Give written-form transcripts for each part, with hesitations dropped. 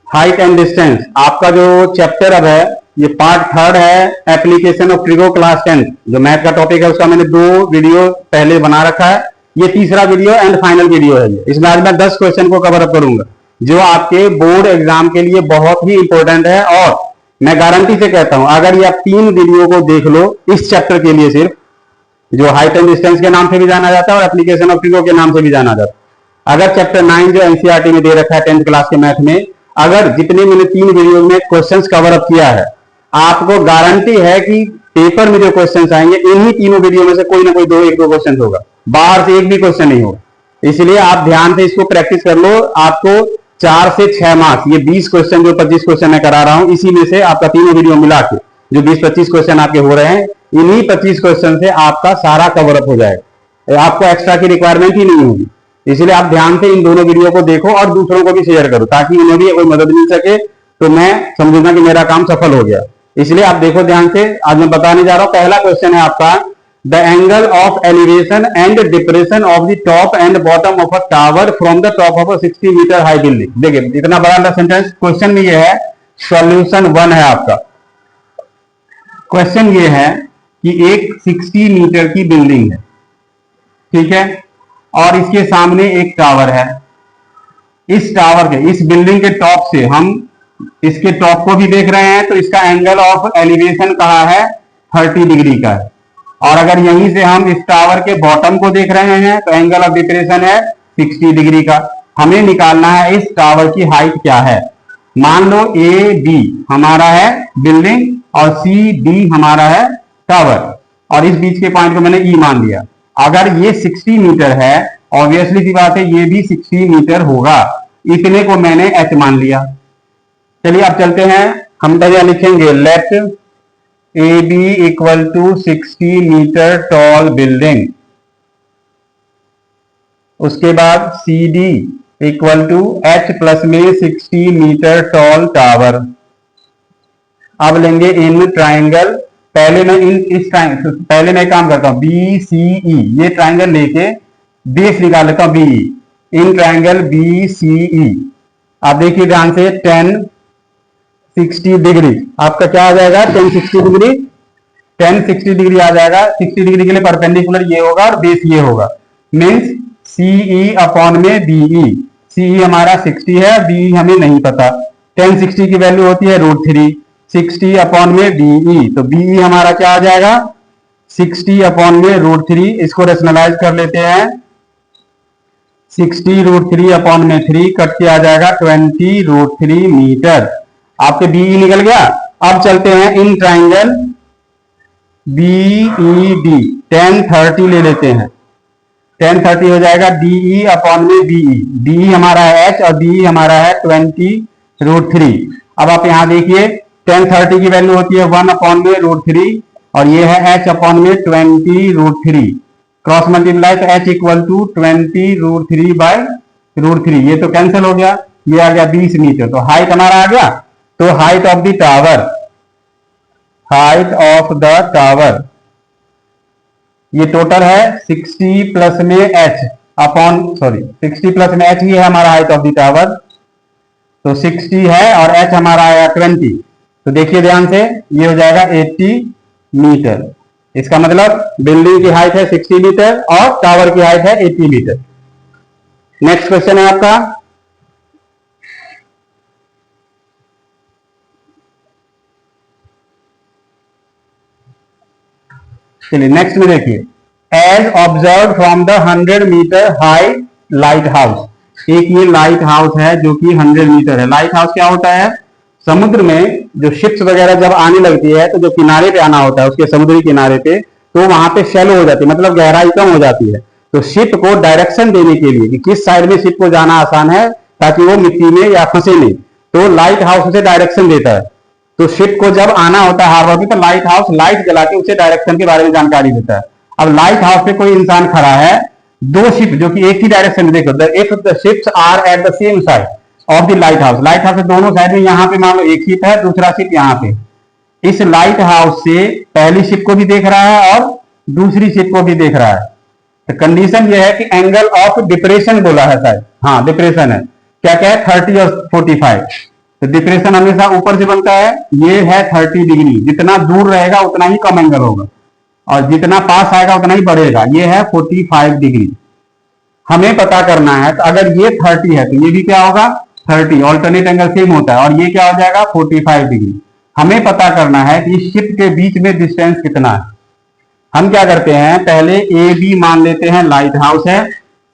Height and distance आपका जो chapter अब है, ये पार्ट थर्ड है, एप्लीकेशन ऑफ ट्रिगो क्लास 10। जो मैथ का टॉपिक है उसका मैंने 2 वीडियो पहले बना रखा है, ये तीसरा वीडियो एंड फाइनल वीडियो है। इसमें आज मैं 10 क्वेश्चन को कवर अप करूंगा जो आपके बोर्ड एग्जाम के लिए बहुत ही इंपॉर्टेंट है। और मैं गारंटी से कहता हूं, अगर ये आप 3 वीडियो को देख लो इस चैप्टर के लिए, सिर्फ जो हाइट एंड डिस्टेंस के नाम से भी जाना जाता है और एप्लीकेशन ऑफ ट्रिगो के नाम से भी जाना जाता है, अगर चैप्टर 9 जो एनसीईआरटी में दे रखा है 10th क्लास के मैथ में, अगर जितने मैंने 3 वीडियो में क्वेश्चंस कवर अप किया है, आपको गारंटी है कि पेपर में जो क्वेश्चंस आएंगे इन्हीं तीनों वीडियो में से कोई ना कोई 1-2 क्वेश्चन होगा, बाहर से एक भी क्वेश्चन नहीं होगा। इसलिए आप ध्यान से इसको प्रैक्टिस कर लो। आपको 4 से 6 मार्क्स, ये 20 क्वेश्चन जो 25 क्वेश्चन मैं करा रहा हूं, इसी में से आपका तीनों वीडियो मिला के जो 20-25 क्वेश्चन आपके हो रहे हैं, इन्हीं 25 क्वेश्चन से आपका सारा कवर अप हो जाएगा, आपको एक्स्ट्रा की रिक्वायरमेंट ही नहीं होगी। इसलिए आप ध्यान से इन दोनों वीडियो को देखो और दूसरों को भी शेयर करो, ताकि उन्हें भी कोई मदद मिल सके, तो मैं समझूंगा कि मेरा काम सफल हो गया। इसलिए आप देखो ध्यान से, आज मैं बताने जा रहा हूं। पहला क्वेश्चन है आपका, the angle of elevation and depression of the top and bottom of a tower from the top of a 60 metre high building. देखिए इतना बड़ा सेंटेंस, क्वेश्चन में ये है, सॉल्यूशन 1 है आपका। क्वेश्चन ये है कि एक 60 मीटर की बिल्डिंग है, ठीक है, और इसके सामने एक टावर है। इस टावर के, इस बिल्डिंग के टॉप से हम इसके टॉप को भी देख रहे हैं, तो इसका एंगल ऑफ एलिवेशन कहा है 30 डिग्री का है। और अगर यहीं से हम इस टावर के बॉटम को देख रहे हैं तो एंगल ऑफ डिप्रेशन है 60 डिग्री का। हमें निकालना है इस टावर की हाइट क्या है। मान लो ए बी हमारा है बिल्डिंग और सी डी हमारा है टावर, और इस बीच के पॉइंट को मैंने ई मान लिया। अगर ये 60 मीटर है, ऑब्वियसली सी बात है ये भी 60 मीटर होगा, इतने को मैंने एच मान लिया। चलिए अब चलते हैं, हम पहले लिखेंगे let A B equal to 60 metre tall building, उसके बाद C D equal to H plus में 60 मीटर टॉल टावर। अब लेंगे इन ट्राइंगल, पहले मैं पहले मैं काम करता हूं बी सी ई, ये ट्राइंगल लेके बेस निकाल लेता हूं B, in triangle B C E. आप देखिए ध्यान से, 10 60 डिग्री आपका क्या आ जाएगा, 10 60 डिग्री, 10 60 डिग्री आ जाएगा। 60 डिग्री के लिए परपेंडिकुलर ये होगा और बेस ये होगा, मीन्स सीई अपॉन में बीई। सीई हमारा 60 है, बी हमें नहीं पता। 10 60 की वैल्यू होती है √3, 60 अपॉन में बीई, तो बीई हमारा क्या आ जाएगा 60 अपॉन में √3। इसको रेशनलाइज कर लेते हैं, 60 √3 अपॉन में 3 कट के आ जाएगा 20 √3 मीटर। आपके बीई निकल गया। अब चलते हैं इन ट्राइंगल बीईडी, 10 30 ले लेते हैं, 10 30 हो जाएगा डीई अपॉन में बीई। डीई हमारा है एच और बीई हमारा है 20 √3। अब आप यहां देखिए 10 30 की वैल्यू होती है 1 अपॉन में √3 और ये है एच अपॉन में 20 √3। क्रॉस मल्टीप्लाई तो एच इक्वल टू 20 √3 बाय √3, ये तो कैंसिल हो गया, ये आ गया 20 मीटर। तो हाइट हमारा आ गया। तो height of the tower, height of the tower ये टोटल है 60 प्लस में एच अपॉन 60 प्लस में एच ही है हमारा हाइट ऑफ द टावर, तो 60 है और एच हमारा आया 20। तो देखिए ध्यान से, ये हो जाएगा 80 मीटर। इसका मतलब बिल्डिंग की हाइट है 60 मीटर और टावर की हाइट है 80 मीटर। नेक्स्ट क्वेश्चन है आपका, चलिए नेक्स्ट में देखिए, as observe from the 100 metre high light house. एक ये लाइट हाउस है जो कि 100 मीटर है। लाइट हाउस क्या होता है, समुद्र में जो शिप्स वगैरह जब आने लगती है तो जो किनारे पे आना होता है उसके समुद्री किनारे पे, तो वहां पे शैलो हो जाती है, मतलब गहराई कम हो जाती है। तो शिप को डायरेक्शन देने के लिए कि किस साइड में शिप को जाना आसान है ताकि वो मिट्टी में या फंसे नहीं, तो लाइट हाउस उसे डायरेक्शन देता है। तो शिप को जब आना होता है हार्बर में तो लाइट हाउस लाइट जला के उसे डायरेक्शन के बारे में जानकारी देता है। अब लाइट हाउस पे कोई इंसान खड़ा है, 2 शिप जो कि एक ही डायरेक्शन में, देखो if the ships are at the same side of the light house, light house के दोनों साइड में, यहाँ पे मान लो एक शिप है, दूसरा शिप यहाँ पे, इस लाइट हाउस से पहली शिप को भी देख रहा है और दूसरी शिप को भी देख रहा है। तो कंडीशन ये है कि एंगल ऑफ डिप्रेशन बोला है शायद, हाँ डिप्रेशन है, क्या क्या है 30 और 45। तो डिप्रेशन हमेशा ऊपर से बनता है, ये है 30 डिग्री, जितना दूर रहेगा उतना ही कम एंगल होगा और जितना पास आएगा उतना ही बढ़ेगा, ये है 45 डिग्री। हमें पता करना है, तो अगर ये 30 है तो ये भी क्या होगा 30, ऑल्टरनेट एंगल सेम होता है, और ये क्या हो जाएगा 45 डिग्री। हमें पता करना है कि इस शिप के बीच में डिस्टेंस कितना है। हम क्या करते हैं, पहले ए बी मान लेते हैं लाइट हाउस है,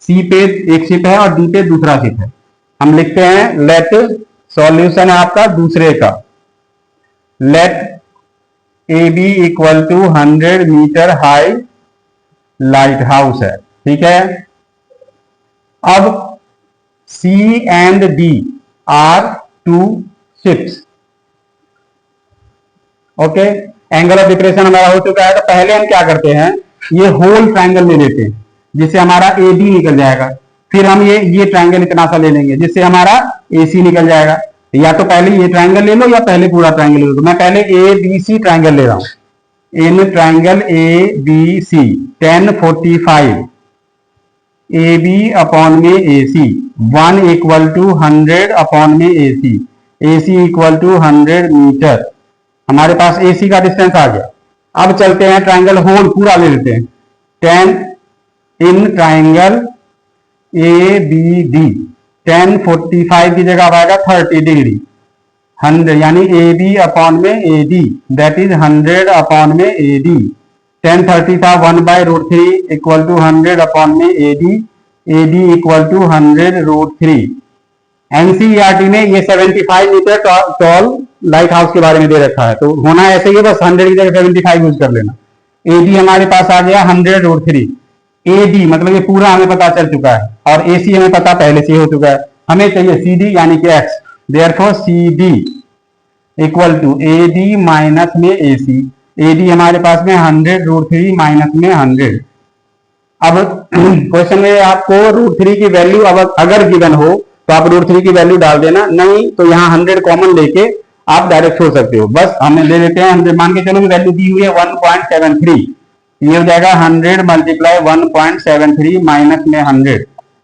सी पे एक शिप है और डी पे दूसरा शिप है। हम लिखते हैं लेट, सॉल्यूशन है आपका दूसरे का, let A B equal to 100 metre high light house है, ठीक है। अब C and D are two ships, okay. Angle of depression हमारा हो चुका है, तो पहले हम क्या करते हैं, ये होल ट्रायंगल ले लेते हैं जिससे हमारा ए बी निकल जाएगा, फिर हम ये ट्रायंगल इतना सा ले लेंगे जिससे हमारा ए सी निकल जाएगा। या तो पहले ये ट्रायंगल ले लो या पहले पूरा ट्रायंगल ले लो। तो मैं पहले ए बी सी ट्रायंगल ले रहा हूं, in triangle A B C 1045 A B upon में A C 1 equal to 100 upon में A C equal to 100 metre. हमारे पास ए सी का डिस्टेंस आ गया। अब चलते हैं ट्रायंगल होल पूरा ले लेते हैं, 10 in triangle A B D 1045 की जगह आएगा 30 डिग्री, 100 यानी ए बी अपॉन में A D, that is 100 upon में ए डी। 1030 था 1/√3 इक्वल टू 100 अपॉन में A D equal to 100√3। NCERT ने ये 75 मीटर टॉल लाइट हाउस के बारे में दे रखा है, तो होना ऐसे ही है, बस 100 की जगह 75 यूज कर लेना। एडी हमारे पास आ गया 100√3, एडी मतलब ये पूरा हमें पता चल चुका है, और एसी हमें पता पहले से हो चुका है। हमें चाहिए सीडी यानी कि X, therefore CD equal to AD minus में एसी। एडी हमारे पास में 100√3 माइनस में 100। अब क्वेश्चन में आपको √3 की वैल्यू अगर गिवन हो तो आप √3 की वैल्यू डाल देना, नहीं तो यहाँ 100 कॉमन लेके आप डायरेक्ट छोड़ सकते हो। बस हमें ले लेते हैं 100, मान के चलो कि वैल्यू दी हुई है 1.73, ये हो जाएगा 100 मल्टीप्लाई 1.73 माइनस में 100,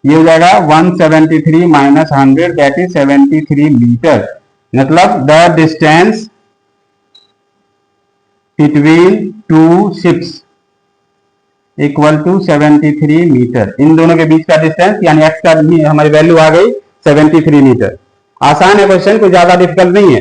ये हो जाएगा 173 माइनस 100 दैट इज 73 मीटर। मतलब the distance between two ships equal to 73 metre. इन दोनों के बीच का डिस्टेंस यानी एक्स का हमारी वैल्यू आ गई 73 मीटर। आसान है क्वेश्चन, कोई ज्यादा डिफिकल्ट नहीं है।